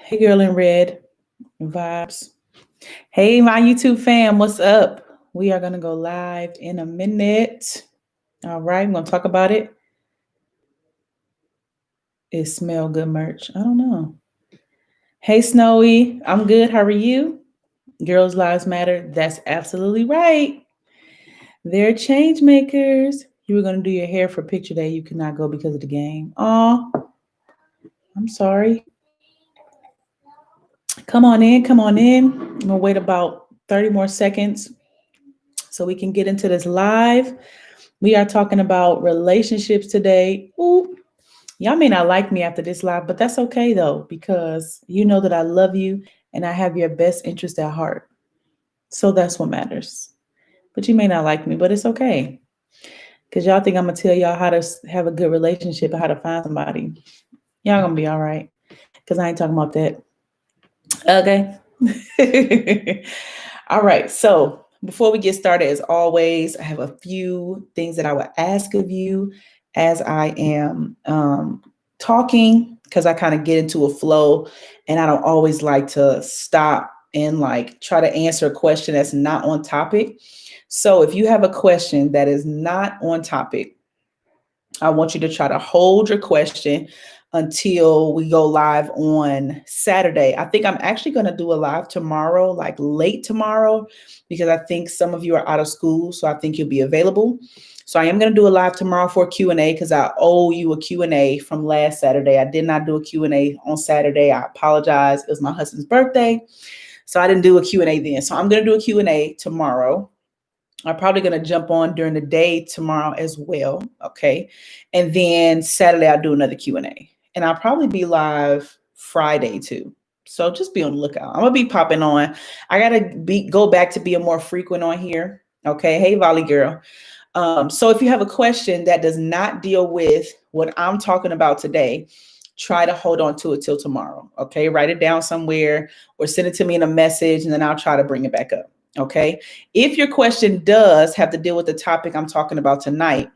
Hey, girl in red vibes. Hey, my YouTube fam, what's up? We are going to go live in a minute. All right, I'm going to talk about it. It smell good merch. I don't know. Hey, Snowy, I'm good. How are you? Girls' lives matter. That's absolutely right. They're change makers. You were going to do your hair for picture day. You could not go because of the game. Oh, I'm sorry. Come on in. Come on in. I'm going to wait about 30 more seconds so we can get into this live. We are talking about relationships today. Ooh, y'all may not like me after this live, but that's okay though, because you know that I love you and I have your best interest at heart. So that's what matters. But you may not like me, but it's okay. Because y'all think I'm going to tell y'all how to have a good relationship and how to find somebody. Y'all going to be all right. Because I ain't talking about that. Okay. All right. So before we get started, as always, I have a few things that I would ask of you as I am talking, because I kind of get into a flow and I don't always like to stop and like try to answer a question that's not on topic. So if you have a question that is not on topic, I want you to try to hold your question until we go live on Saturday. I think I'm actually going to do a live tomorrow, like late tomorrow, because I think some of you are out of school. So I think you'll be available. So I am going to do a live tomorrow for a Q&A because I owe you a Q&A from last Saturday. I did not do a Q&A on Saturday. I apologize. It was my husband's birthday. So I didn't do a Q&A then. So I'm going to do a Q&A tomorrow. I'm probably going to jump on during the day tomorrow as well. Okay. And then Saturday, I'll do another Q&A. And I'll probably be live Friday too. So just be on the lookout. I'm going to be popping on. I got to go back to being more frequent on here. Okay. Hey, Volley girl. So if you have a question that does not deal with what I'm talking about today, try to hold on to it till tomorrow. Okay. Write it down somewhere or send it to me in a message and then I'll try to bring it back up. Okay. If your question does have to deal with the topic I'm talking about tonight,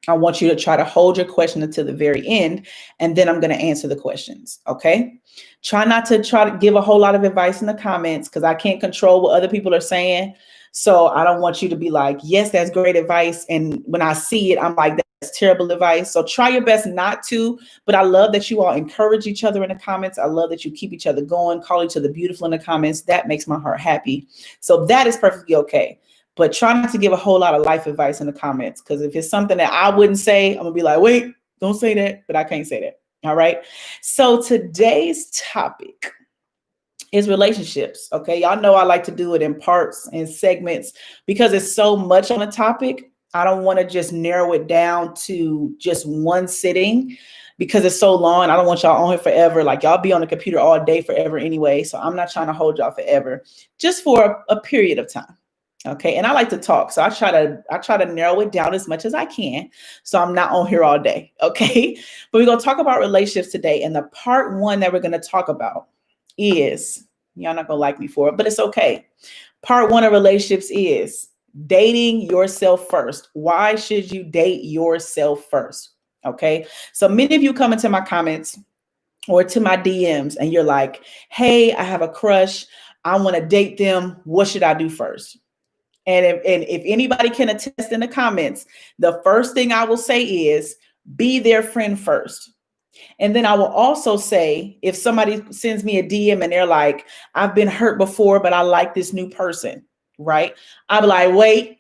I want you to try to hold your question until the very end, and then I'm going to answer the questions. Okay. Try not to give a whole lot of advice in the comments because I can't control what other people are saying. So I don't want you to be like, yes, that's great advice. And when I see it, I'm like, that's terrible advice. So try your best not to, but I love that you all encourage each other in the comments. I love that you keep each other going, call each other beautiful in the comments. That makes my heart happy. So that is perfectly okay. But try not to give a whole lot of life advice in the comments, because if it's something that I wouldn't say, I'm gonna be like, wait, don't say that, but I can't say that. All right. So today's topic is relationships. Okay. Y'all know I like to do it in parts and segments because it's so much on a topic. I don't want to just narrow it down to just one sitting because it's so long. I don't want y'all on here forever. Like y'all be on the computer all day forever anyway. So I'm not trying to hold y'all forever, just for a period of time. Okay. And I like to talk. So I try to narrow it down as much as I can. So I'm not on here all day. Okay. But we're going to talk about relationships today. And the part one that we're going to talk about is, y'all not going to like me for it, but it's okay. Part one of relationships is dating yourself first. Why should you date yourself first? Okay. So many of you come into my comments or to my DMs and you're like, hey, I have a crush. I want to date them. What should I do first? And if anybody can attest in the comments, the first thing I will say is be their friend first. And then I will also say, if somebody sends me a DM and they're like, I've been hurt before, but I like this new person, right? I'll be like, wait,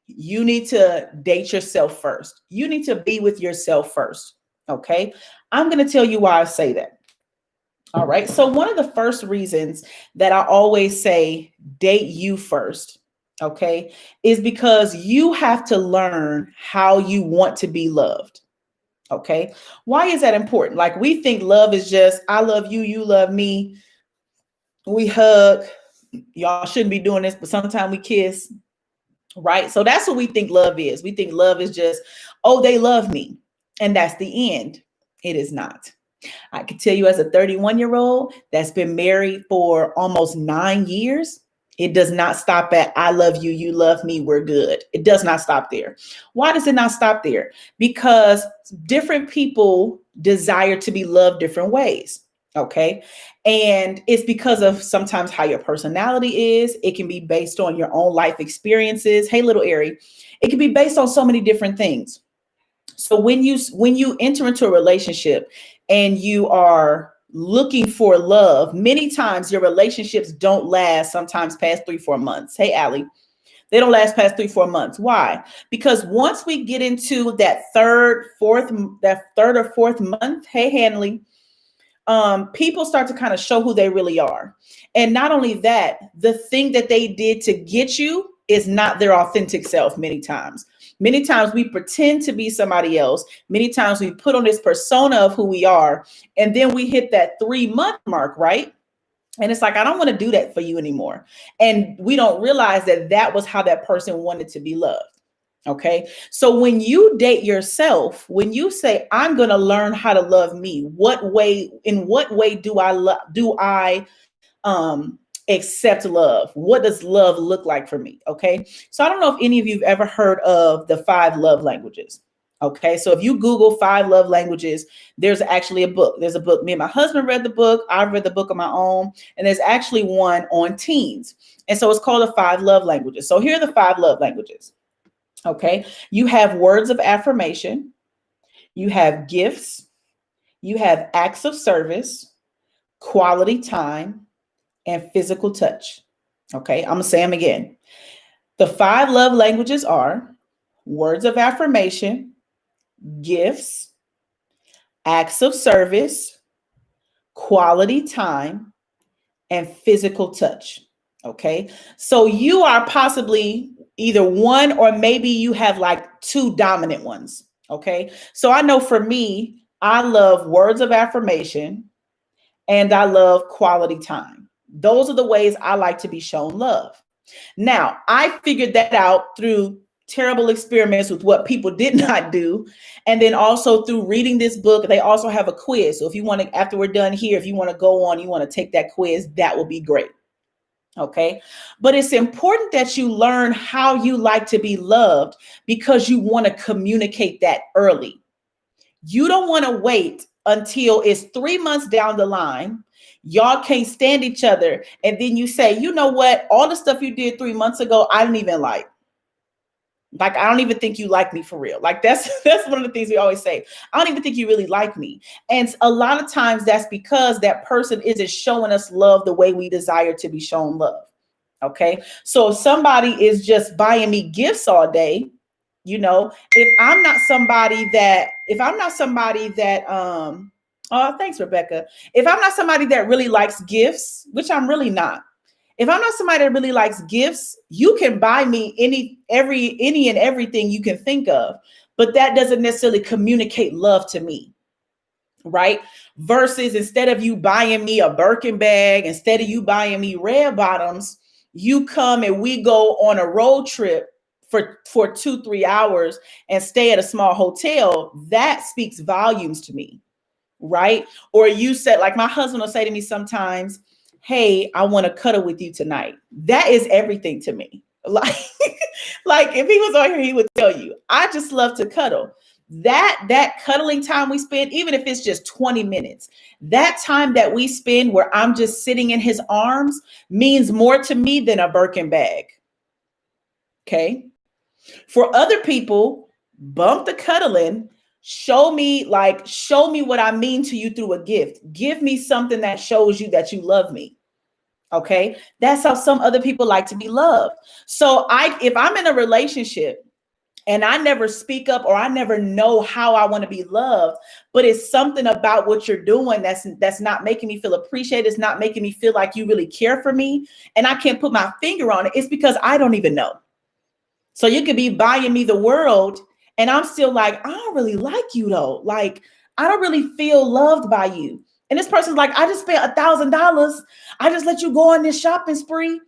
you need to date yourself first. You need to be with yourself first. Okay. I'm going to tell you why I say that. All right. So one of the first reasons that I always say date you first, okay, is because you have to learn how you want to be loved. Okay. Why is that important? Like we think love is just, I love you, you love me. We hug. Y'all shouldn't be doing this, but sometimes we kiss. Right. So that's what we think love is. We think love is just, oh, they love me. And that's the end. It is not. I can tell you as a 31-year-old that's been married for almost 9 years, it does not stop at I love you, you love me, we're good. It does not stop there. Why does it not stop there? Because different people desire to be loved different ways. Okay. And it's because of sometimes how your personality is. It can be based on your own life experiences. Hey, little Airy. It can be based on so many different things. So when you enter into a relationship and you are looking for love, many times your relationships don't last sometimes past 3-4 months. Hey, Allie. They don't last past 3-4 months. Why? Because once we get into that third or fourth month, hey, Hanley, people start to kind of show who they really are. And not only that, the thing that they did to get you is not their authentic self many times. Many times we pretend to be somebody else. Many times we put on this persona of who we are. And then we hit that 3-month mark, right? And it's like, I don't want to do that for you anymore. And we don't realize that that was how that person wanted to be loved. Okay. So when you date yourself, when you say, I'm going to learn how to love me, in what way do I accept love? What does love look like for me? Okay. So I don't know if any of you have ever heard of the 5 love languages. Okay. So if you Google 5 love languages, there's actually a book. There's a book. Me and my husband read the book. I've read the book on my own. And there's actually one on teens. And so it's called the 5 love languages. So here are the 5 love languages. Okay. You have words of affirmation. You have gifts. You have acts of service, quality time, and physical touch. Okay. I'm going to say them again. The 5 love languages are words of affirmation, gifts, acts of service, quality time, and physical touch. Okay. So you are possibly either one, or maybe you have like 2 dominant ones. Okay. So I know for me, I love words of affirmation and I love quality time. Those are the ways I like to be shown love. Now, I figured that out through terrible experiments with what people did not do. And then also through reading this book, they also have a quiz. So if you want to, after we're done here, if you want to go on, you want to take that quiz, that will be great. Okay. But it's important that you learn how you like to be loved because you want to communicate that early. You don't want to wait until it's 3 months down the line. Y'all can't stand each other. And then you say, you know what? All the stuff you did 3 months ago, I didn't even like. Like, I don't even think you like me for real. Like, that's one of the things we always say. I don't even think you really like me. And a lot of times that's because that person isn't showing us love the way we desire to be shown love. Okay. So if somebody is just buying me gifts all day, if I'm not somebody that, oh, thanks, Rebecca. If I'm not somebody that really likes gifts, which I'm really not, if I'm not somebody that really likes gifts, you can buy me any and everything you can think of, but that doesn't necessarily communicate love to me, right? Versus instead of you buying me a Birkin bag, instead of you buying me red bottoms, you come and we go on a road trip for 2-3 hours and stay at a small hotel. That speaks volumes to me, right? Or you said, like my husband will say to me sometimes, hey, I want to cuddle with you tonight. That is everything to me. Like if he was on here, he would tell you, I just love to cuddle. That cuddling time we spend, even if it's just 20 minutes, that time that we spend where I'm just sitting in his arms means more to me than a Birkin bag. Okay. For other people, bump the cuddling. Show me what I mean to you through a gift. Give me something that shows you that you love me. Okay. That's how some other people like to be loved. So if I'm in a relationship and I never speak up or I never know how I want to be loved, but it's something about what you're doing that's not making me feel appreciated. It's not making me feel like you really care for me. And I can't put my finger on it. It's because I don't even know. So you could be buying me the world and I'm still like, I don't really like you though. Like, I don't really feel loved by you. And this person's like, I just spent $1,000. I just let you go on this shopping spree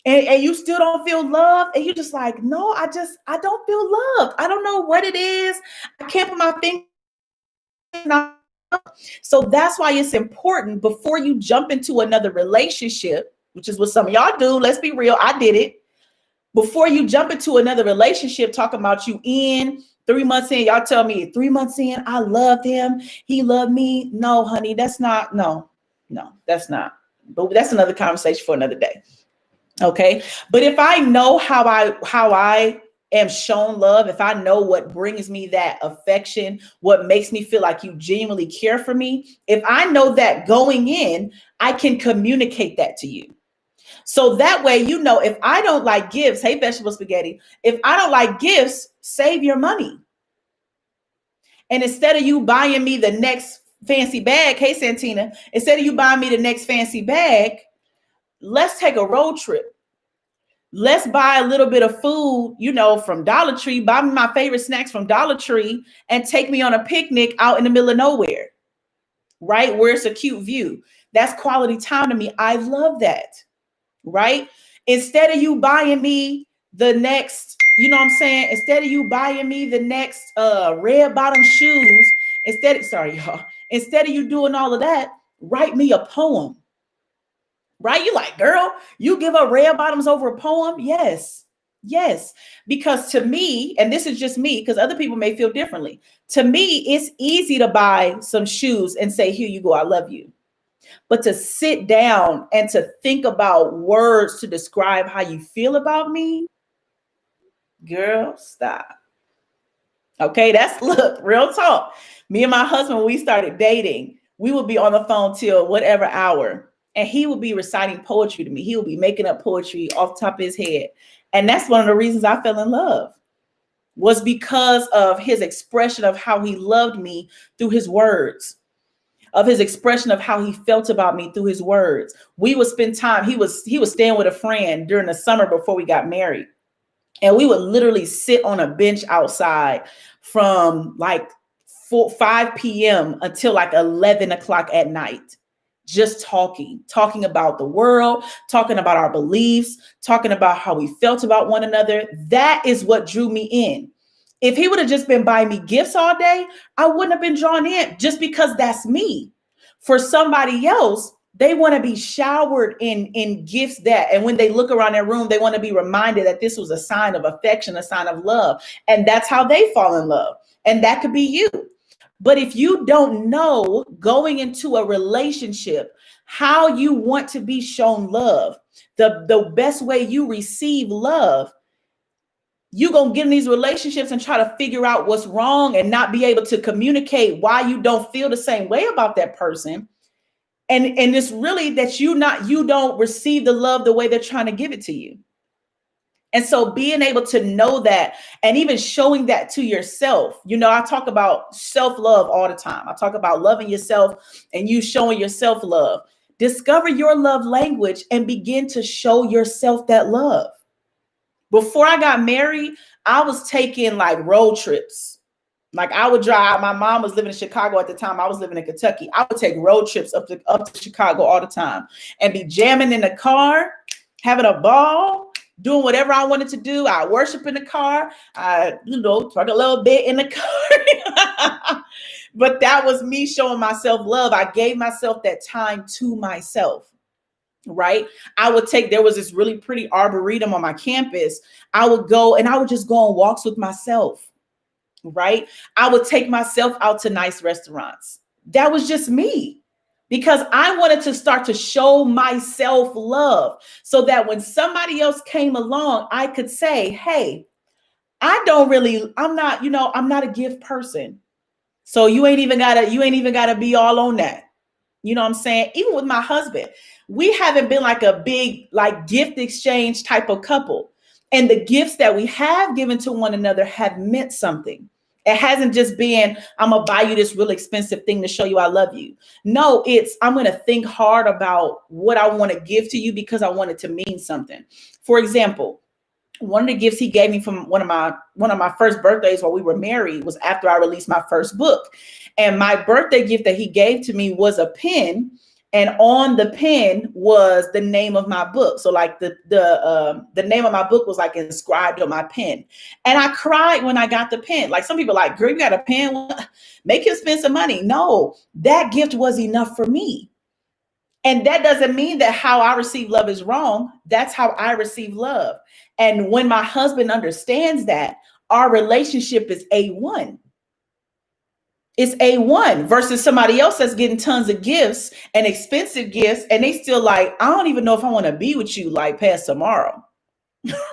and you still don't feel loved. And you're just like, no, I don't feel loved. I don't know what it is. I can't put my finger. So that's why it's important before you jump into another relationship, which is what some of y'all do. Let's be real. I did it. Before you jump into another relationship, talking about you in 3 months in, y'all tell me 3 months in, I loved him. He loved me. No, honey, no. No, that's not. But that's another conversation for another day. Okay. But if I know how I am shown love, if I know what brings me that affection, what makes me feel like you genuinely care for me, if I know that going in, I can communicate that to you. So that way, if I don't like gifts, hey, vegetable spaghetti, if I don't like gifts, save your money. And instead of you buying me the next fancy bag, hey, Santina, instead of you buying me the next fancy bag, let's take a road trip. Let's buy a little bit of food, from Dollar Tree, buy me my favorite snacks from Dollar Tree and take me on a picnic out in the middle of nowhere, right? Where it's a cute view. That's quality time to me. I love that, right? Instead of you buying me the next, instead of you buying me the next red bottom shoes, instead of you doing all of that, write me a poem. Right? You like, girl, you give up red bottoms over a poem? Yes. Yes. Because to me, and this is just me, because other people may feel differently. To me, it's easy to buy some shoes and say, here you go, I love you. But to sit down and to think about words to describe how you feel about me, girl, stop. Okay, look, real talk. Me and my husband, when we started dating, we would be on the phone till whatever hour. And he would be reciting poetry to me. He would be making up poetry off the top of his head. And that's one of the reasons I fell in love, was because of his expression of how he loved me through his words, of his expression of how he felt about me through his words. We would spend time. He was staying with a friend during the summer before we got married. And we would literally sit on a bench outside from like 5 p.m. until like 11 o'clock at night. Just talking about the world, talking about our beliefs, talking about how we felt about one another. That is what drew me in. If he would have just been buying me gifts all day, I wouldn't have been drawn in, just because that's me. For somebody else, they want to be showered in gifts and when they look around their room, they want to be reminded that this was a sign of affection, a sign of love. And that's how they fall in love. And that could be you. But if you don't know going into a relationship how you want to be shown love, the best way you receive love, you're going to get in these relationships and try to figure out what's wrong and not be able to communicate why you don't feel the same way about that person. And it's really that you don't receive the love the way they're trying to give it to you. And so being able to know that, and even showing that to yourself, I talk about self-love all the time. I talk about loving yourself and you showing yourself love. Discover your love language and begin to show yourself that love. Before I got married, I was taking like road trips. Like I would drive. My mom was living in Chicago at the time. I was living in Kentucky. I would take road trips up to Chicago all the time and be jamming in the car, having a ball, doing whatever I wanted to do. I worship in the car. I, talk a little bit in the car. But that was me showing myself love. I gave myself that time to myself. Right. There was this really pretty arboretum on my campus. I would go and I would just go on walks with myself. Right. I would take myself out to nice restaurants. That was just me, because I wanted to start to show myself love so that when somebody else came along, I could say, hey, I'm not a gift person. So you ain't even gotta be all on that. You know what I'm saying? Even with my husband, we haven't been like a big, like gift exchange type of couple. And the gifts that we have given to one another have meant something. It hasn't just been, I'm going to buy you this really expensive thing to show you I love you. No, I'm going to think hard about what I want to give to you because I want it to mean something. For example, one of the gifts he gave me from one of my first birthdays while we were married was after I released my first book. And my birthday gift that he gave to me was a pen. And on the pen was the name of my book. So like the name of my book was like inscribed on my pen. And I cried when I got the pen. Like some people are like, girl, you got a pen? Make him spend some money. No, that gift was enough for me. And that doesn't mean that how I receive love is wrong. That's how I receive love. And when my husband understands that, our relationship is A1. It's A1 versus somebody else that's getting tons of gifts and expensive gifts, and they still like, I don't even know if I want to be with you like past tomorrow.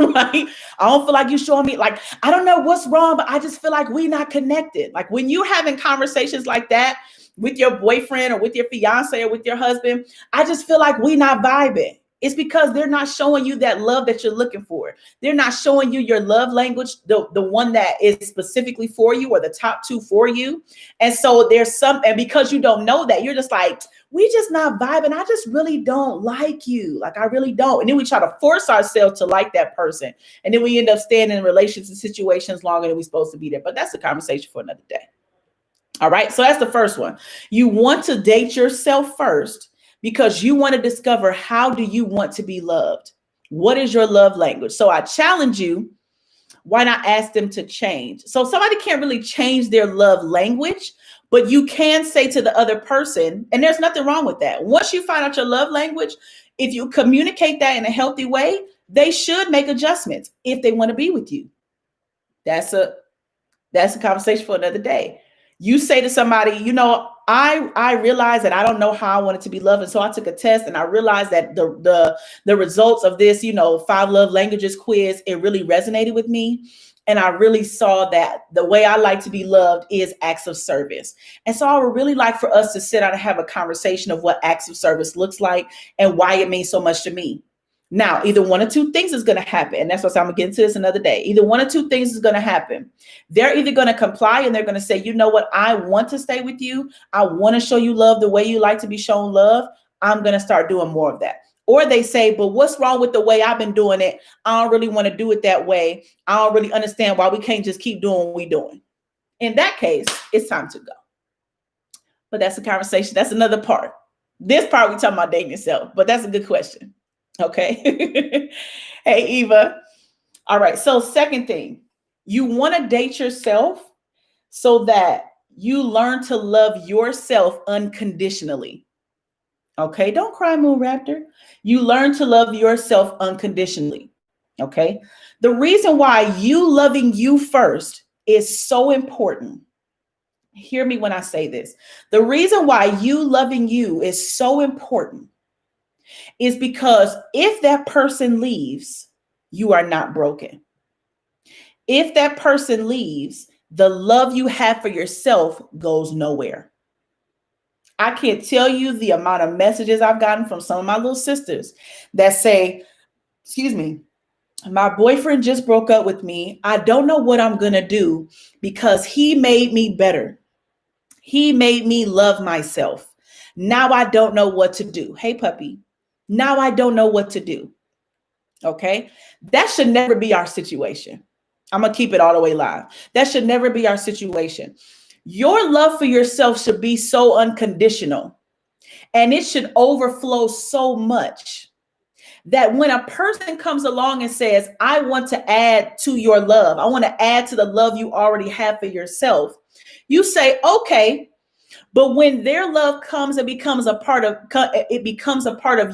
Right? I don't feel like you showing me, like, I don't know what's wrong, but I just feel like we not connected. Like when you having conversations like that with your boyfriend or with your fiance or with your husband, I just feel like we not vibing. It's because they're not showing you that love that you're looking for. They're not showing you your love language, the one that is specifically for you or the top two for you. And so there's some, and because you don't know that, you're just like, we just not vibing. I just really don't like you. Like, I really don't. And then we try to force ourselves to like that person. And then we end up staying in relationships and situations longer than we're supposed to be there. But that's a conversation for another day. All right. So that's the first one. You want to date yourself first because you want to discover, how do you want to be loved? What is your love language? So I challenge you, why not ask them to change? So somebody can't really change their love language, but you can say to the other person, and there's nothing wrong with that. Once you find out your love language, if you communicate that in a healthy way, they should make adjustments if they want to be with you. That's a conversation for another day. You say to somebody, I realized that I don't know how I wanted to be loved. And so I took a test and I realized that the results of this, 5 love languages quiz, it really resonated with me. And I really saw that the way I like to be loved is acts of service. And so I would really like for us to sit down and have a conversation of what acts of service looks like and why it means so much to me. Now, either one or two things is going to happen. And that's what I'm going to get into this another day. Either one or two things is going to happen. They're either going to comply and they're going to say, you know what? I want to stay with you. I want to show you love the way you like to be shown love. I'm going to start doing more of that. Or they say, but what's wrong with the way I've been doing it? I don't really want to do it that way. I don't really understand why we can't just keep doing what we're doing. In that case, it's time to go. But that's a conversation. That's another part. This part, we're talking about dating yourself, but that's a good question. Okay. Hey, Eva. All right. So second thing, you want to date yourself so that you learn to love yourself unconditionally. Okay. Don't cry, Moon Raptor. You learn to love yourself unconditionally. Okay. The reason why you loving you first is so important. Hear me when I say this. The reason why you loving you is so important is because if that person leaves, you are not broken. If that person leaves, the love you have for yourself goes nowhere. I can't tell you the amount of messages I've gotten from some of my little sisters that say, excuse me, my boyfriend just broke up with me. I don't know what I'm going to do because he made me better. He made me love myself. Now I don't know what to do. Hey, puppy. Now I don't know what to do. Okay. That should never be our situation. I'm going to keep it all the way live. That should never be our situation. Your love for yourself should be so unconditional, and it should overflow so much that when a person comes along and says, I want to add to your love, I want to add to the love you already have for yourself, you say, okay. But when their love comes and becomes a part of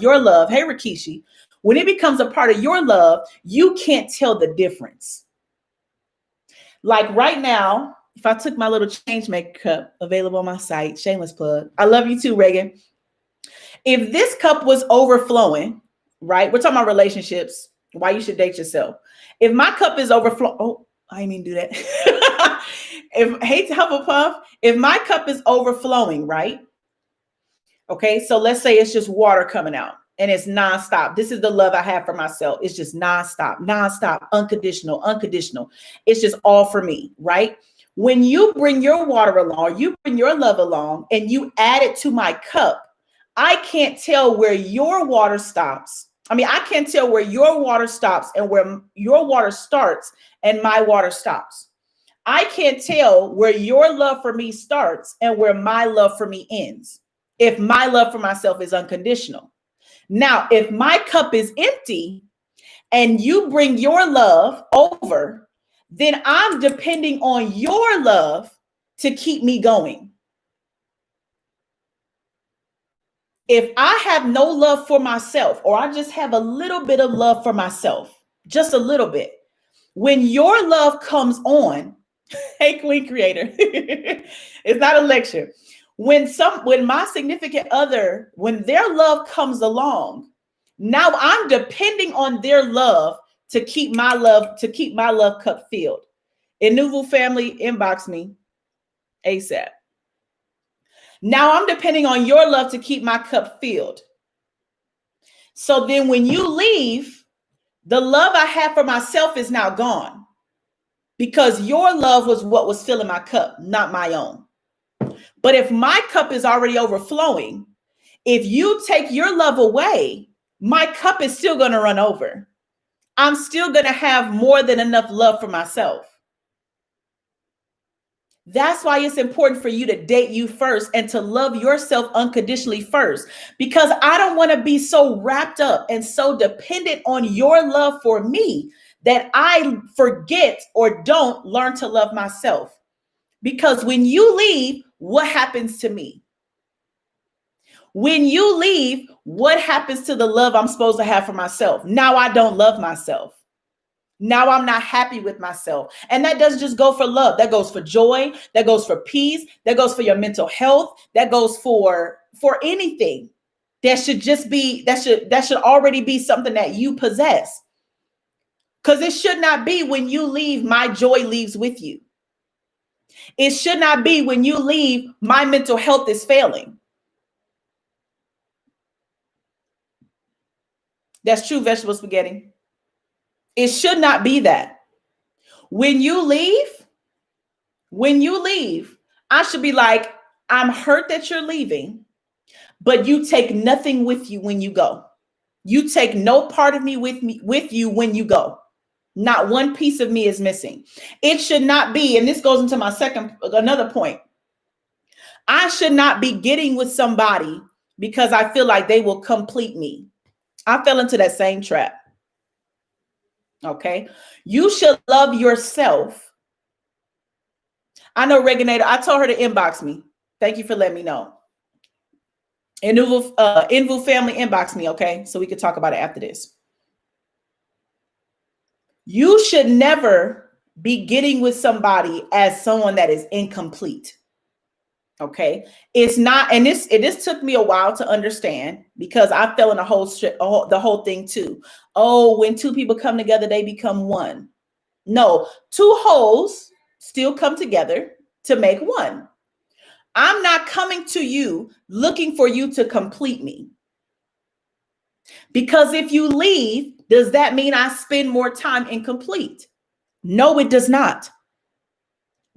your love. Hey, Rikishi, when it becomes a part of your love, you can't tell the difference. Like right now, if I took my little change maker cup available on my site, shameless plug. I love you too, Reagan. If this cup was overflowing, right? We're talking about relationships, why you should date yourself. If my cup is overflowing, oh, I didn't mean to do that. Hate to Hufflepuff, if my cup is overflowing, right? Okay, so let's say it's just water coming out and it's nonstop. This is the love I have for myself. It's just nonstop, unconditional. It's just all for me, right? When you bring your water along, you bring your love along and you add it to my cup, I can't tell where your water stops. I can't tell where your water stops and where your water starts and my water stops. I can't tell where your love for me starts and where my love for me ends, if my love for myself is unconditional. Now, if my cup is empty and you bring your love over, then I'm depending on your love to keep me going. If I have no love for myself, or I just have a little bit of love for myself, just a little bit, when your love comes on, Hey, Queen Creator. It's not a lecture. When my significant other, when their love comes along, now I'm depending on their love to keep my love cup filled. Nouveau family, inbox me ASAP. Now I'm depending on your love to keep my cup filled. So then when you leave, the love I have for myself is now gone because your love was what was filling my cup, not my own. But if my cup is already overflowing, if you take your love away, my cup is still going to run over. I'm still going to have more than enough love for myself. That's why it's important for you to date you first and to love yourself unconditionally first, because I don't want to be so wrapped up and so dependent on your love for me that I forget or don't learn to love myself. Because when you leave, what happens to me? When you leave, what happens to the love I'm supposed to have for myself? Now I don't love myself. Now I'm not happy with myself. And that doesn't just go for love. That goes for joy. That goes for peace. That goes for your mental health. That goes for anything. That should just be, that should already be something that you possess. Because it should not be when you leave, my joy leaves with you. It should not be when you leave, my mental health is failing. That's true, vegetable spaghetti. It should not be that. When you leave, I should be like, I'm hurt that you're leaving, but you take nothing with you when you go. You take no part of me with you when you go. Not one piece of me is missing. It should not be, and this goes into my another point. I should not be getting with somebody because I feel like they will complete me. I fell into that same trap. Okay. You should love yourself. I know Reginator, I told her to inbox me. Thank you for letting me know. Invu family, inbox me, okay? So we could talk about it after this. You should never be getting with somebody as someone that is incomplete. Okay. It's not, and this took me a while to understand because I fell in the whole thing too. Oh, when two people come together, they become one. No, two wholes still come together to make one. I'm not coming to you looking for you to complete me. Because if you leave, does that mean I spend more time incomplete? No, it does not.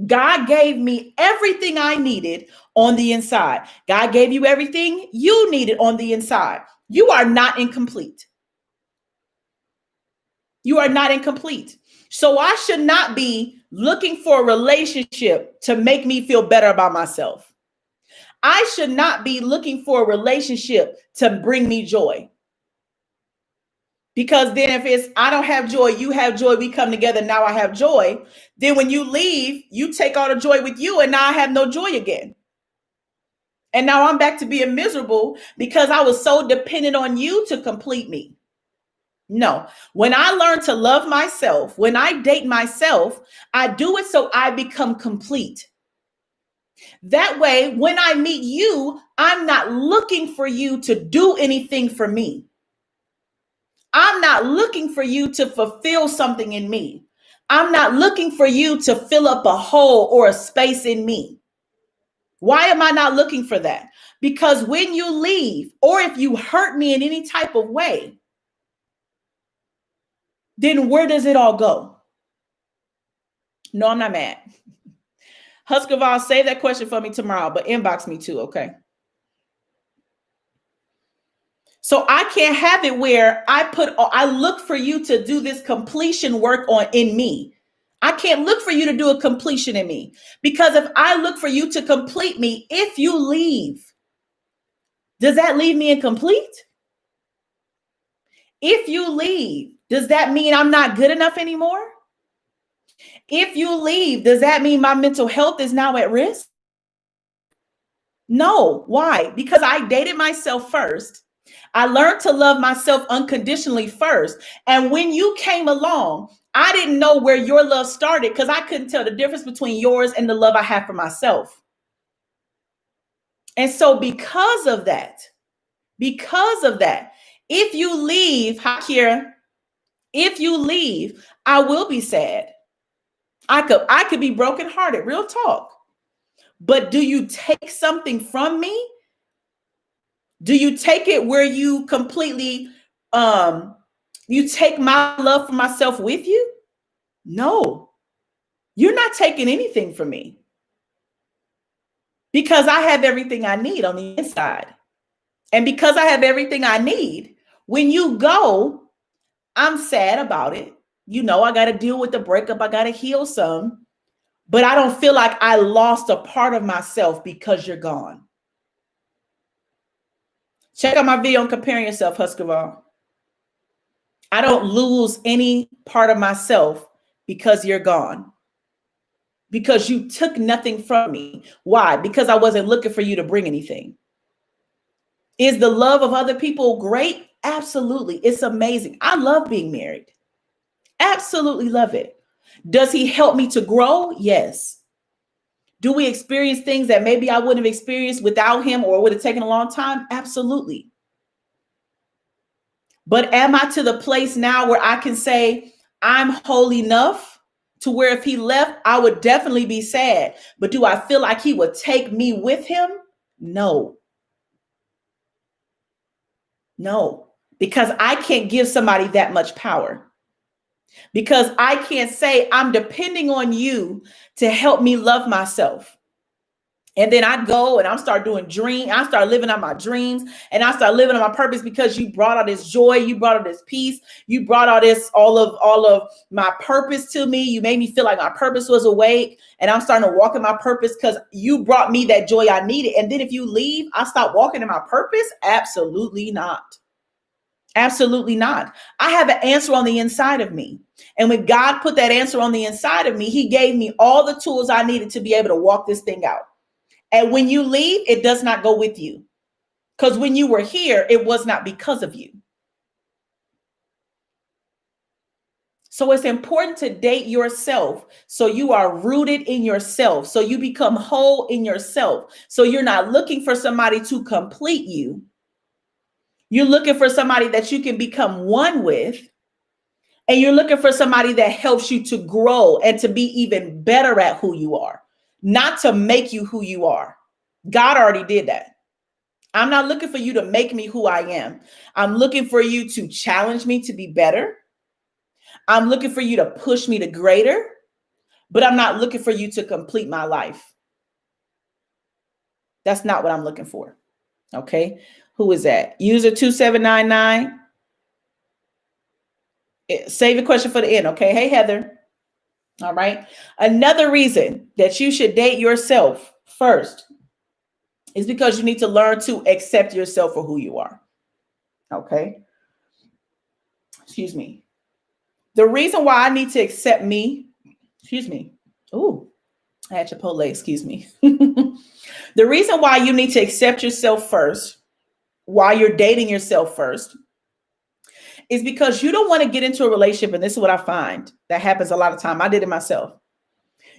God gave me everything I needed on the inside. God gave you everything you needed on the inside. You are not incomplete. You are not incomplete. So I should not be looking for a relationship to make me feel better about myself. I should not be looking for a relationship to bring me joy. Because then if it's, I don't have joy, you have joy, we come together, now I have joy. Then when you leave, you take all the joy with you and now I have no joy again. And now I'm back to being miserable because I was so dependent on you to complete me. No, when I learn to love myself, when I date myself, I do it so I become complete. That way, when I meet you, I'm not looking for you to do anything for me. I'm not looking for you to fulfill something in me. I'm not looking for you to fill up a hole or a space in me. Why am I not looking for that? Because when you leave, or if you hurt me in any type of way, then where does it all go? No, I'm not mad. Huskerval, save that question for me tomorrow, but inbox me too, okay? So I can't have it where I look for you to do this completion work in me. I can't look for you to do a completion in me, because if I look for you to complete me, if you leave, does that leave me incomplete? If you leave, does that mean I'm not good enough anymore? If you leave, does that mean my mental health is now at risk? No. Why? Because I dated myself first. I learned to love myself unconditionally first. And when you came along, I didn't know where your love started because I couldn't tell the difference between yours and the love I have for myself. And so because of that, if you leave, Hakira, if you leave, I will be sad. I could be brokenhearted, real talk. But do you take something from me? Do you take it where you completely you take my love for myself with you? No. You're not taking anything from me because I have everything I need on the inside. And because I have everything I need, when you go, I'm sad about it. You know, I got to deal with the breakup. I got to heal some, but I don't feel like I lost a part of myself because you're gone. Check out my video on comparing yourself, Huskerville. I don't lose any part of myself because you're gone. Because you took nothing from me. Why? Because I wasn't looking for you to bring anything. Is the love of other people great? Absolutely. It's amazing. I love being married. Absolutely love it. Does he help me to grow? Yes. Do we experience things that maybe I wouldn't have experienced without him or would have taken a long time? Absolutely. But am I to the place now where I can say I'm whole enough to where if he left, I would definitely be sad. But do I feel like he would take me with him? No. No, because I can't give somebody that much power. Because I can't say I'm depending on you to help me love myself. And then I go and I start I start living out my dreams and I start living on my purpose because you brought all this joy, you brought all this peace, you brought all of my purpose to me. You made me feel like my purpose was awake and I'm starting to walk in my purpose because you brought me that joy I needed. And then if you leave, I stop walking in my purpose? Absolutely not. Absolutely not. I have an answer on the inside of me. And when God put that answer on the inside of me, he gave me all the tools I needed to be able to walk this thing out. And when you leave, it does not go with you. Because when you were here, it was not because of you. So it's important to date yourself so you are rooted in yourself, so you become whole in yourself. So you're not looking for somebody to complete you. You're looking for somebody that you can become one with. And you're looking for somebody that helps you to grow and to be even better at who you are, not to make you who you are. God already did that. I'm not looking for you to make me who I am. I'm looking for you to challenge me to be better. I'm looking for you to push me to greater, but I'm not looking for you to complete my life. That's not what I'm looking for. Okay. Who is that? User 2799. Save a question for the end. Okay. Hey, Heather. All right. Another reason that you should date yourself first is because you need to learn to accept yourself for who you are. Okay. Excuse me. The reason why I need to accept me, Ooh, I had Chipotle, excuse me. The reason why you need to accept yourself first, while you're dating yourself first, is because you don't want to get into a relationship. And this is what I find that happens a lot of time. I did it myself.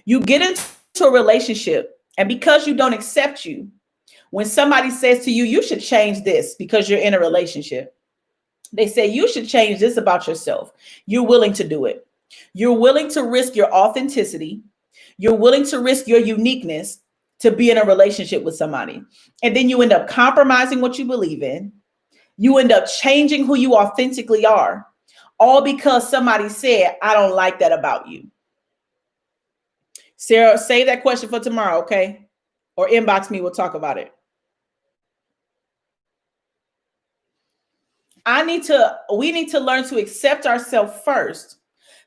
You get into a relationship, and because you don't accept you, when somebody says to you, you should change this because you're in a relationship, they say you should change this about yourself. You're willing to do it. You're willing to risk your authenticity. You're willing to risk your uniqueness to be in a relationship with somebody. And then you end up compromising what you believe in. You end up changing who you authentically are, all because somebody said, I don't like that about you. Sarah, save that question for tomorrow, okay? Or inbox me, we'll talk about it. We need to learn to accept ourselves first.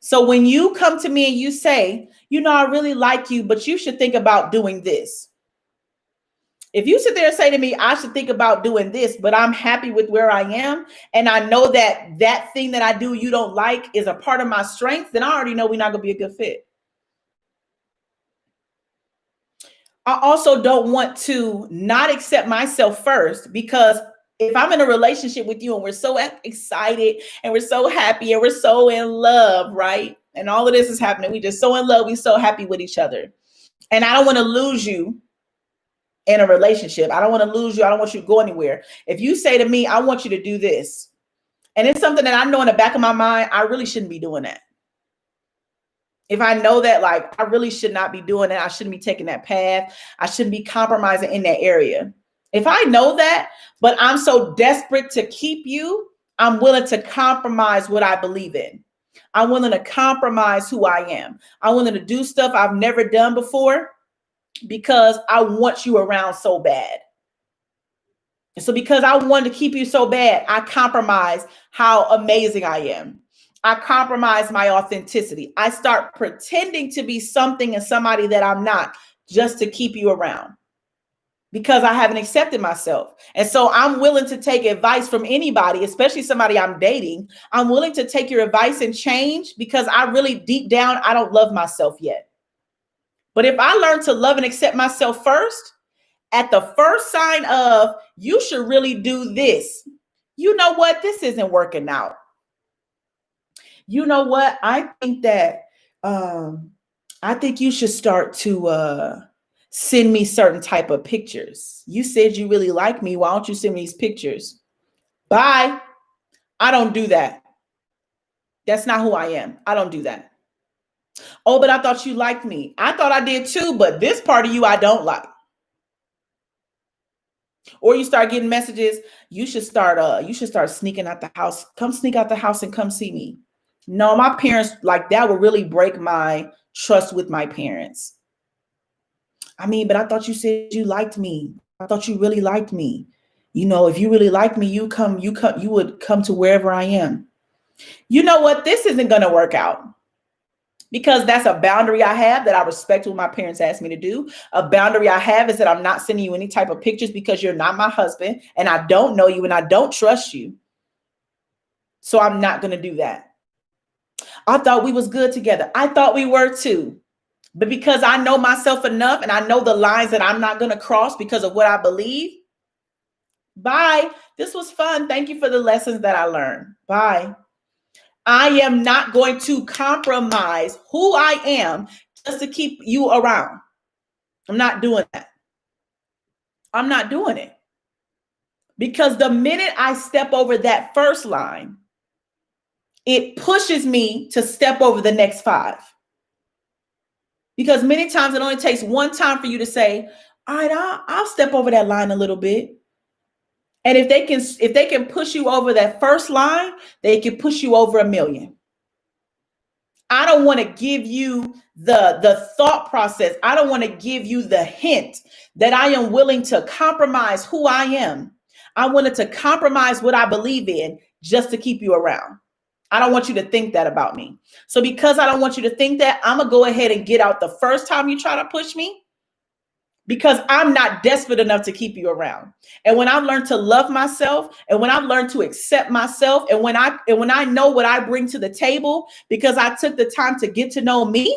So when you come to me and you say, you know, I really like you, but you should think about doing this. If you sit there and say to me, I should think about doing this, but I'm happy with where I am, and I know that that thing that I do you don't like is a part of my strength, then I already know we're not going to be a good fit. I also don't want to not accept myself first because If I'm in a relationship with you and we're so excited and we're so happy and we're so in love, right? And all of this is happening. We just so in love. We so happy with each other. And I don't want to lose you in a relationship. I don't want to lose you. I don't want you to go anywhere. If you say to me, I want you to do this, and it's something that I know in the back of my mind, I really shouldn't be doing that. If I know that, like, I really should not be doing that, I shouldn't be taking that path, I shouldn't be compromising in that area. If I know that, but I'm so desperate to keep you, I'm willing to compromise what I believe in. I'm willing to compromise who I am. I'm willing to do stuff I've never done before because I want you around so bad. And so because I wanted to keep you so bad, I compromise how amazing I am. I compromise my authenticity. I start pretending to be something and somebody that I'm not just to keep you around because I haven't accepted myself. And so I'm willing to take advice from anybody, especially somebody I'm dating. I'm willing to take your advice and change because I really deep down, I don't love myself yet. But if I learn to love and accept myself first, at the first sign of you should really do this, you know what? This isn't working out. You know what? I think that I think you should start to send me certain type of pictures. You said you really like me. Why don't you send me these pictures? Bye. I don't do that. That's not who I am. I don't do that. Oh, but I thought you liked me. I thought I did too, but this part of you I don't like. Or you start getting messages, you should start sneaking out the house. Come sneak out the house and come see me. No, my parents, like, that would really break my trust with my parents. I mean, but I thought you said you liked me. I thought you really liked me. You know, if you really like me, you would come to wherever I am. You know what? This isn't going to work out. Because that's a boundary I have that I respect what my parents asked me to do. A boundary I have is that I'm not sending you any type of pictures because you're not my husband and I don't know you and I don't trust you. So I'm not going to do that. I thought we was good together. I thought we were too. But because I know myself enough and I know the lines that I'm not going to cross because of what I believe. Bye. This was fun. Thank you for the lessons that I learned. Bye. I am not going to compromise who I am just to keep you around. I'm not doing that. I'm not doing it. Because the minute I step over that first line, it pushes me to step over the next 5. Because many times it only takes one time for you to say, all right, I'll step over that line a little bit. And if they can push you over that first line, they can push you over 1,000,000. I don't want to give you the thought process. I don't want to give you the hint that I am willing to compromise who I am. I wanted to compromise what I believe in just to keep you around. I don't want you to think that about me. So because I don't want you to think that, I'm going to go ahead and get out the first time you try to push me because I'm not desperate enough to keep you around. And when I've learned to love myself and when I've learned to accept myself and when I know what I bring to the table because I took the time to get to know me,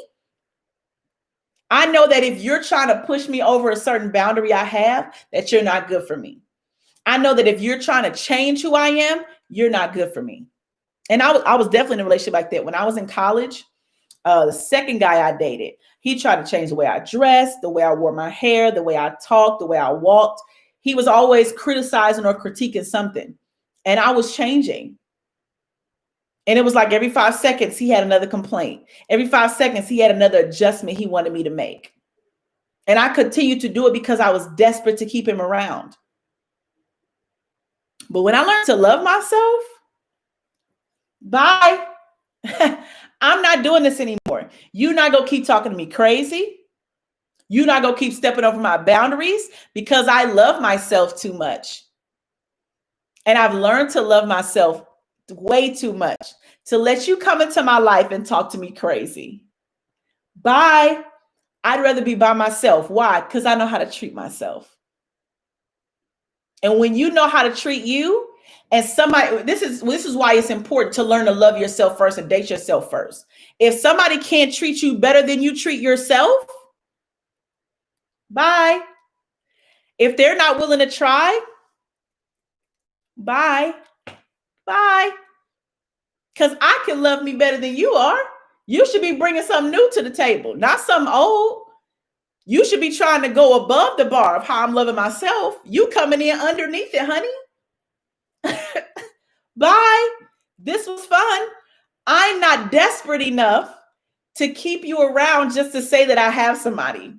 I know that if you're trying to push me over a certain boundary I have, that you're not good for me. I know that if you're trying to change who I am, you're not good for me. And I was definitely in a relationship like that. When I was in college, the second guy I dated, he tried to change the way I dressed, the way I wore my hair, the way I talked, the way I walked. He was always criticizing or critiquing something. And I was changing. And it was like every 5 seconds, he had another complaint. Every 5 seconds, he had another adjustment he wanted me to make. And I continued to do it because I was desperate to keep him around. But when I learned to love myself, bye. I'm not doing this anymore. You're not going to keep talking to me crazy. You're not going to keep stepping over my boundaries because I love myself too much. And I've learned to love myself way too much to let you come into my life and talk to me crazy. Bye. I'd rather be by myself. Why? Because I know how to treat myself. And when you know how to treat you, and somebody, this is why it's important to learn to love yourself first and date yourself first. If somebody can't treat you better than you treat yourself, bye. If they're not willing to try, Bye. Bye. Because I can love me better than you are. You should be bringing something new to the table, not something old. You should be trying to go above the bar of how I'm loving myself. You coming in underneath it, honey. Bye. This was fun. I'm not desperate enough to keep you around just to say that I have somebody.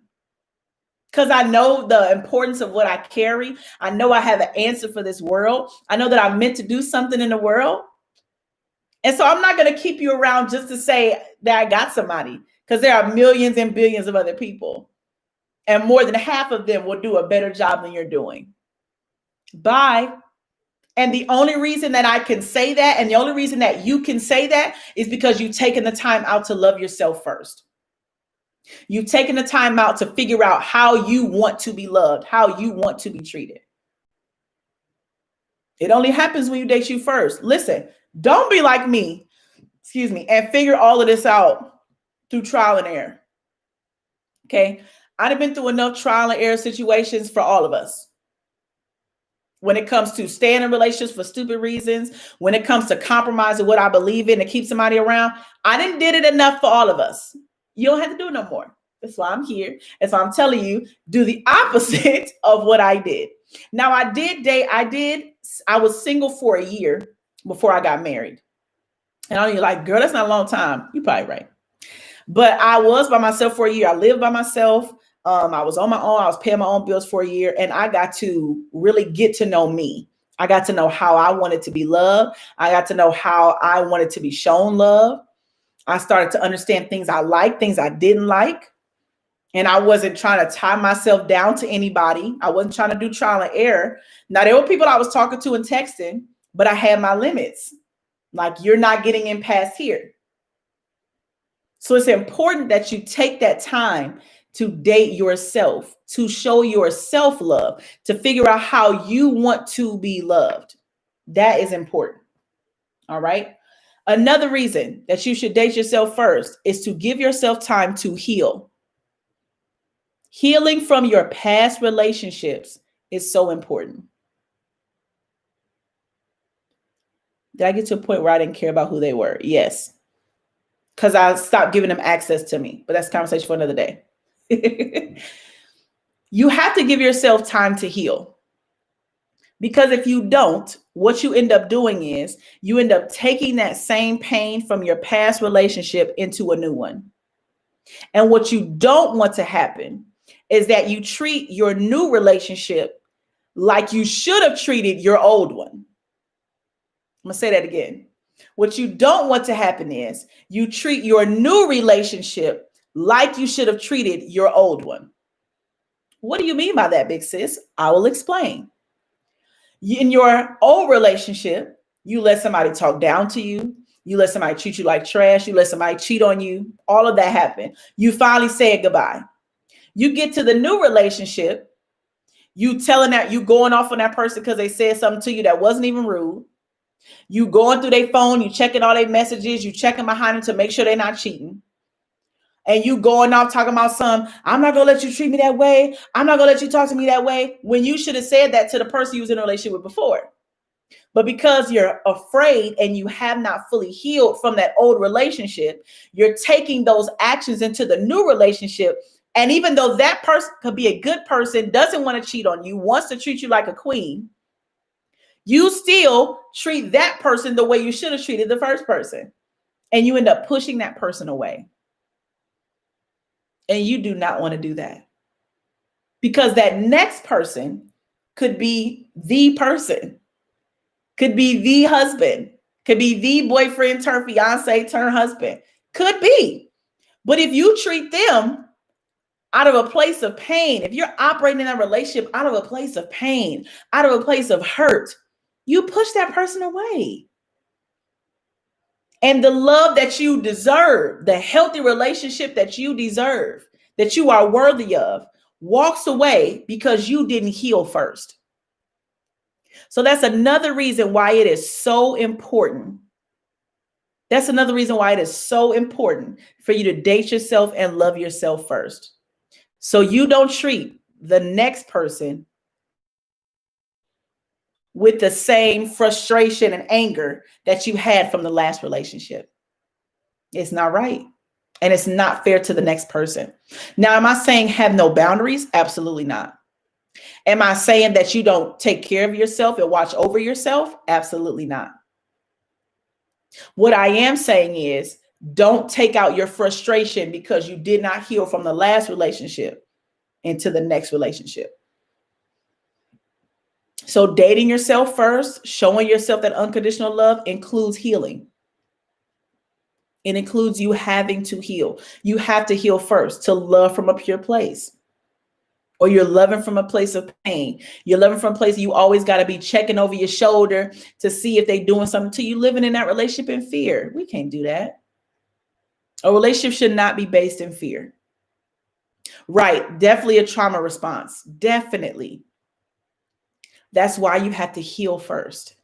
Because I know the importance of what I carry. I know I have an answer for this world. I know that I'm meant to do something in the world. And so I'm not going to keep you around just to say that I got somebody, because there are millions and billions of other people. And more than half of them will do a better job than you're doing. Bye. And the only reason that I can say that, and the only reason that you can say that, is because you've taken the time out to love yourself first. You've taken the time out to figure out how you want to be loved, how you want to be treated. It only happens when you date you first. Listen, don't be like me, and figure all of this out through trial and error. Okay? I've been through enough trial and error situations for all of us. When it comes to staying in relationships for stupid reasons, when it comes to compromising what I believe in to keep somebody around, I didn't did it enough for all of us. You don't have to do it no more. That's why I'm here. That's why I'm telling you, do the opposite of what I did. Now, I did date. I was single for a year before I got married. And I'm like, girl, that's not a long time. You're probably right. But I was by myself for a year. I lived by myself. I was on my own. I was paying my own bills for a year. And I got to really get to know me. I got to know how I wanted to be loved. I got to know how I wanted to be shown love. I started to understand things I liked, things I didn't like. And I wasn't trying to tie myself down to anybody. I wasn't trying to do trial and error. Now, there were people I was talking to and texting, but I had my limits. Like, you're not getting in past here. So it's important that you take that time to date yourself, to show yourself love, to figure out how you want to be loved. That is important. All right. Another reason that you should date yourself first is to give yourself time to heal. Healing from your past relationships is so important. Did I get to a point where I didn't care about who they were? Yes. Because I stopped giving them access to me. But that's a conversation for another day. You have to give yourself time to heal. Because if you don't, what you end up doing is you end up taking that same pain from your past relationship into a new one. And what you don't want to happen is that you treat your new relationship like you should have treated your old one. I'm going to say that again. What you don't want to happen is you treat your new relationship like you should have treated your old one. What do you mean by that, big sis? I will explain. In your old relationship, you let somebody talk down to you. You let somebody treat you like trash. You let somebody cheat on you. All of that happened. You finally said goodbye. You get to the new relationship. You telling that you going off on that person because they said something to you that wasn't even rude. You going through their phone. You checking all their messages. You checking behind them to make sure they're not cheating. And you going off talking about I'm not going to let you treat me that way. I'm not going to let you talk to me that way. When you should have said that to the person you was in a relationship with before. But because you're afraid and you have not fully healed from that old relationship, you're taking those actions into the new relationship. And even though that person could be a good person, doesn't want to cheat on you, wants to treat you like a queen, you still treat that person the way you should have treated the first person. And you end up pushing that person away. And you do not want to do that. Because that next person could be the person, could be the husband, could be the boyfriend turn fiance turn husband, could be. But if you treat them out of a place of pain, if you're operating in a relationship out of a place of pain, out of a place of hurt, you push that person away. And the love that you deserve, the healthy relationship that you deserve, that you are worthy of, walks away because you didn't heal first. So that's another reason why it is so important. That's another reason why it is so important for you to date yourself and love yourself first. So you don't treat the next person with the same frustration and anger that you had from the last relationship. It's not right. And it's not fair to the next person. Now, am I saying have no boundaries? Absolutely not. Am I saying that you don't take care of yourself and watch over yourself? Absolutely not. What I am saying is don't take out your frustration because you did not heal from the last relationship into the next relationship. So dating yourself first, showing yourself that unconditional love includes healing. It includes you having to heal. You have to heal first to love from a pure place. Or you're loving from a place of pain. You're loving from a place you always got to be checking over your shoulder to see if they're doing something to you, living in that relationship in fear. We can't do that. A relationship should not be based in fear. Right. Definitely a trauma response. Definitely. That's why you have to heal first.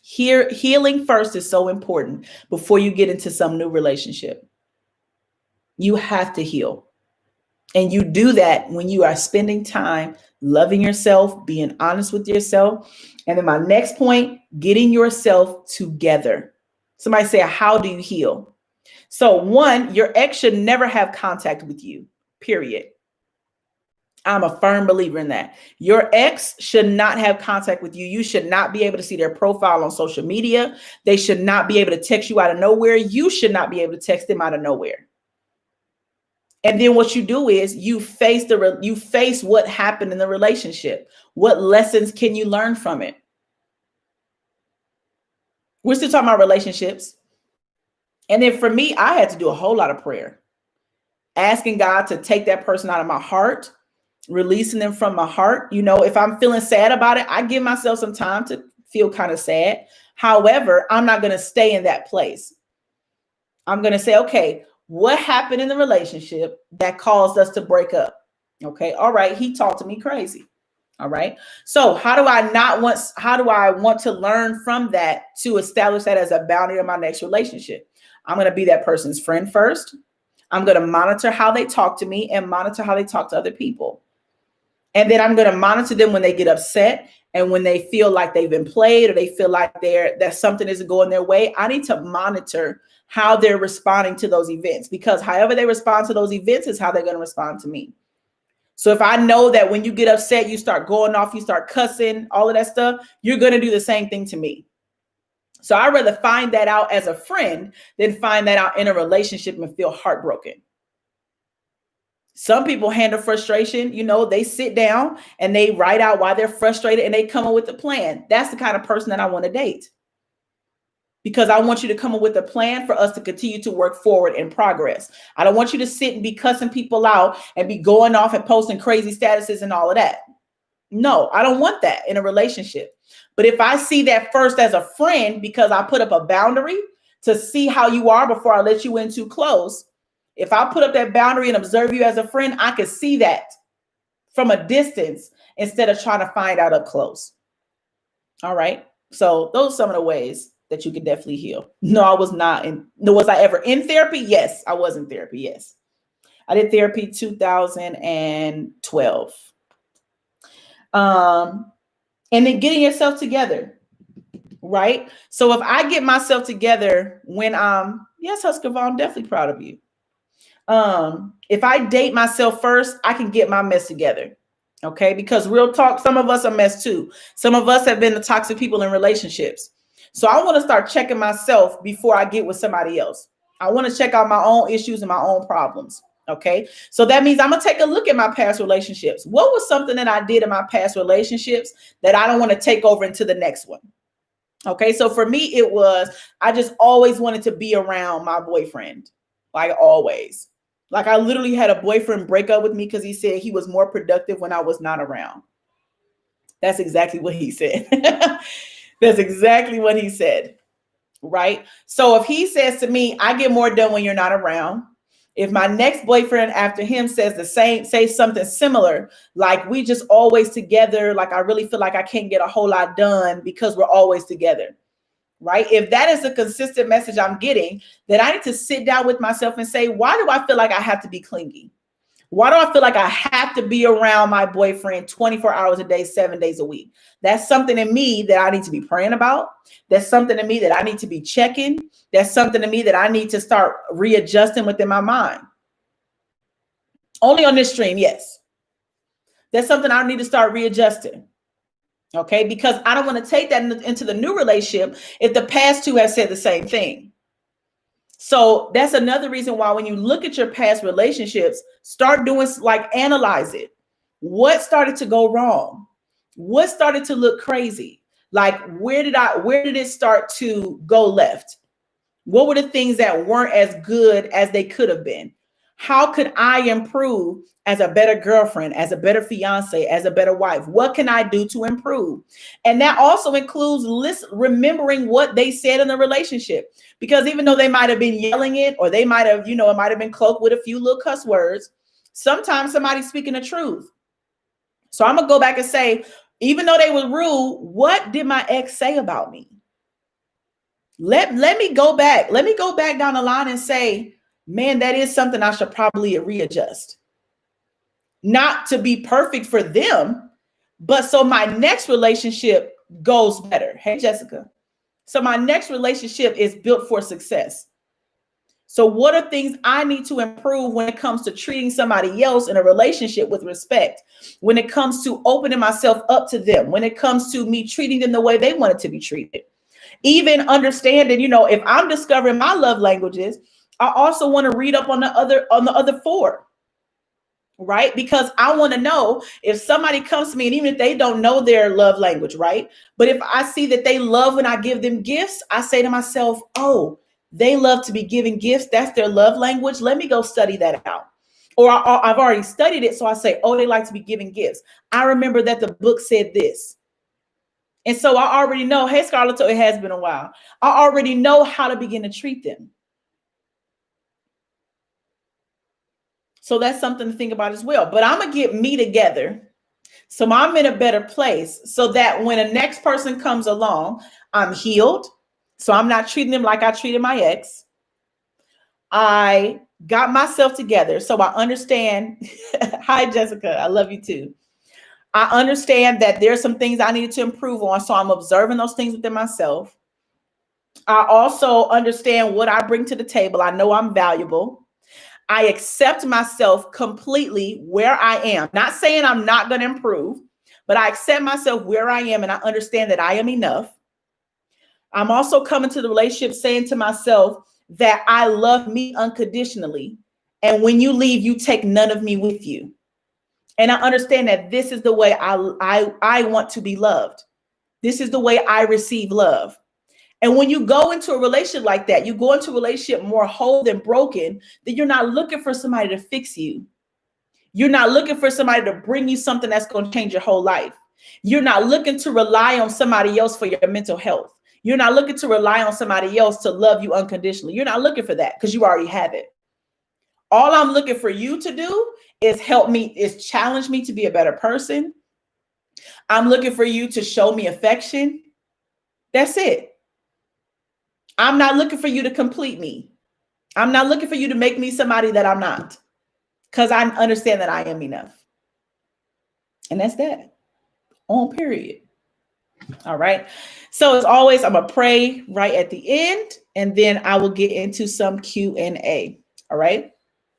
Healing first is so important before you get into some new relationship. You have to heal. And you do that when you are spending time loving yourself, being honest with yourself. And then my next point, getting yourself together. Somebody say, how do you heal? So one, your ex should never have contact with you, period. I'm a firm believer in that. Your ex should not have contact with you. You should not be able to see their profile on social media. They should not be able to text you out of nowhere. You should not be able to text them out of nowhere. And then what you do is you face what happened in the relationship. What lessons can you learn from it? We're still talking about relationships. And then for me, I had to do a whole lot of prayer, asking God to take that person out of my heart, releasing them from my heart. You know, if I'm feeling sad about it, I give myself some time to feel kind of sad. However, I'm not going to stay in that place. I'm going to say, okay, what happened in the relationship that caused us to break up? Okay. All right. He talked to me crazy. All right. So how do I want to learn from that to establish that as a boundary in my next relationship? I'm going to be that person's friend first. I'm going to monitor how they talk to me and monitor how they talk to other people. And then I'm going to monitor them when they get upset and when they feel like they've been played or they feel like that something isn't going their way. I need to monitor how they're responding to those events, because however they respond to those events is how they're going to respond to me. So if I know that when you get upset, you start going off, you start cussing, all of that stuff, you're going to do the same thing to me. So I'd rather find that out as a friend than find that out in a relationship and feel heartbroken. Some people handle frustration, they sit down and they write out why they're frustrated and they come up with a plan. That's the kind of person that I want to date. Because I want you to come up with a plan for us to continue to work forward in progress. I don't want you to sit and be cussing people out and be going off and posting crazy statuses and all of that. No, I don't want that in a relationship. But if I see that first as a friend, because I put up a boundary to see how you are before I let you in too close, if I put up that boundary and observe you as a friend, I can see that from a distance instead of trying to find out up close. All right. So those are some of the ways that you can definitely heal. No, I was not was I ever in therapy? Yes, I was in therapy. Yes. I did therapy 2012. And then getting yourself together, right? So if I get myself together when yes, Husker Vaughn, I'm definitely proud of you. If I date myself first, I can get my mess together. Okay. Because real talk, some of us are mess too. Some of us have been the toxic people in relationships. So I want to start checking myself before I get with somebody else. I want to check out my own issues and my own problems. Okay. So that means I'm going to take a look at my past relationships. What was something that I did in my past relationships that I don't want to take over into the next one? Okay. So for me, it was, I just always wanted to be around my boyfriend. Like always. Like I literally had a boyfriend break up with me because he said he was more productive when I was not around. That's exactly what he said. That's exactly what he said. Right. So if he says to me, I get more done when you're not around. If my next boyfriend after him says the same, say something similar, like we just always together. Like I really feel like I can't get a whole lot done because we're always together. Right. If that is a consistent message I'm getting, then I need to sit down with myself and say, why do I feel like I have to be clingy? Why do I feel like I have to be around my boyfriend 24 hours a day, 7 days a week? That's something in me that I need to be praying about. That's something in me that I need to be checking. That's something in me that I need to start readjusting within my mind. Only on this stream, yes. That's something I need to start readjusting. Okay, because I don't want to take that into the new relationship if the past two have said the same thing. So that's another reason why when you look at your past relationships, start doing, like, analyze it. What started to go wrong? What started to look crazy? Like, where did it start to go left? What were the things that weren't as good as they could have been? How could I improve as a better girlfriend, as a better fiance, as a better wife? What can I do to improve? And that also includes remembering what they said in the relationship. Because even though they might have been yelling it, or they might have, it might have been cloaked with a few little cuss words, sometimes somebody's speaking the truth. So I'm going to go back and say, even though they were rude, what did my ex say about me? Let me go back. Let me go back down the line and say, man, that is something I should probably readjust. Not to be perfect for them, but so my next relationship goes better. Hey, Jessica. So my next relationship is built for success. So what are things I need to improve when it comes to treating somebody else in a relationship with respect? When it comes to opening myself up to them? When it comes to me treating them the way they wanted to be treated? Even understanding, if I'm discovering my love languages, I also want to read up on the other four, right? Because I want to know if somebody comes to me, and even if they don't know their love language, right? But if I see that they love when I give them gifts, I say to myself, oh, they love to be giving gifts. That's their love language. Let me go study that out. Or I've already studied it. So I say, oh, they like to be giving gifts. I remember that the book said this. And so I already know, hey, Scarlett, it has been a while. I already know how to begin to treat them. So that's something to think about as well. But I'm going to get me together so I'm in a better place so that when a next person comes along, I'm healed. So I'm not treating them like I treated my ex. I got myself together. So I understand. Hi, Jessica. I love you too. I understand that there's some things I needed to improve on. So I'm observing those things within myself. I also understand what I bring to the table. I know I'm valuable. I accept myself completely where I am. Not saying I'm not going to improve, but I accept myself where I am, and I understand that I am enough. I'm also coming to the relationship saying to myself that I love me unconditionally. And when you leave, you take none of me with you. And I understand that this is the way I want to be loved. This is the way I receive love. And when you go into a relationship like that, you go into a relationship more whole than broken, then you're not looking for somebody to fix you. You're not looking for somebody to bring you something that's going to change your whole life. You're not looking to rely on somebody else for your mental health. You're not looking to rely on somebody else to love you unconditionally. You're not looking for that because you already have it. All I'm looking for you to do is challenge me to be a better person. I'm looking for you to show me affection. That's it. I'm not looking for you to complete me. I'm not looking for you to make me somebody that I'm not, because I understand that I am enough. And that's that. On period. All right. So as always, I'm going to pray right at the end, and then I will get into some Q&A. All right.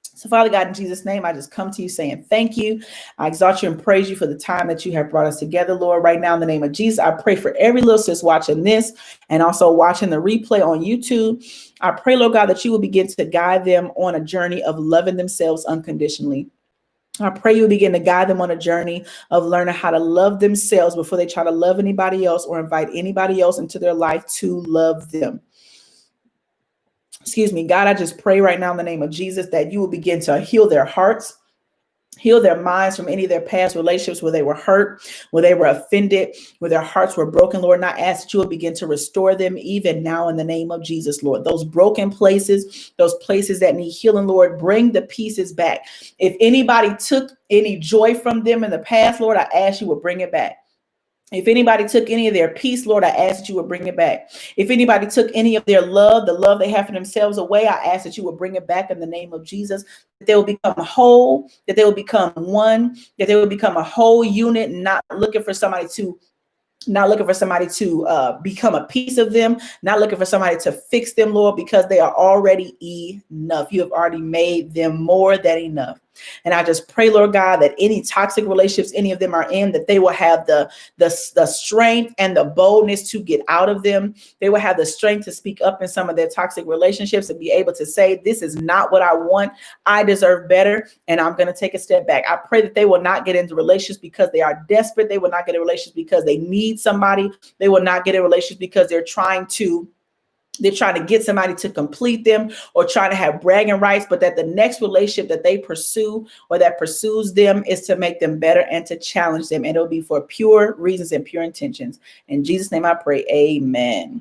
So Father God, in Jesus' name, I just come to you saying thank you. I exalt you and praise you for the time that you have brought us together, Lord. Right now, in the name of Jesus, I pray for every little sis watching this and also watching the replay on YouTube. I pray, Lord God, that you will begin to guide them on a journey of loving themselves unconditionally. I pray you begin to guide them on a journey of learning how to love themselves before they try to love anybody else or invite anybody else into their life to love them. Excuse me, God, I just pray right now in the name of Jesus that you will begin to heal their hearts, heal their minds from any of their past relationships where they were hurt, where they were offended, where their hearts were broken. Lord, and I ask that you will begin to restore them even now in the name of Jesus, Lord. Those broken places, those places that need healing, Lord, bring the pieces back. If anybody took any joy from them in the past, Lord, I ask you will bring it back. If anybody took any of their peace, Lord, I ask that you would bring it back. If anybody took any of their love, the love they have for themselves away, I ask that you would bring it back in the name of Jesus, that they will become whole, that they will become one, that they will become a whole unit, not looking for somebody to become a piece of them, not looking for somebody to fix them, Lord, because they are already enough. You have already made them more than enough. And I just pray, Lord God, that any toxic relationships any of them are in, that they will have the strength and the boldness to get out of them. They will have the strength to speak up in some of their toxic relationships and be able to say, this is not what I want. I deserve better, and I'm going to take a step back. I pray that they will not get into relationships because they are desperate. They will not get in relationships because they need somebody. They will not get in relationships because they're trying to get somebody to complete them or trying to have bragging rights, but that the next relationship that they pursue or that pursues them is to make them better and to challenge them. And it'll be for pure reasons and pure intentions. In Jesus' name I pray, amen.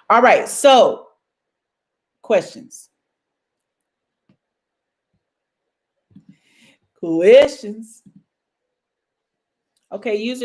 All right, so questions. Okay, user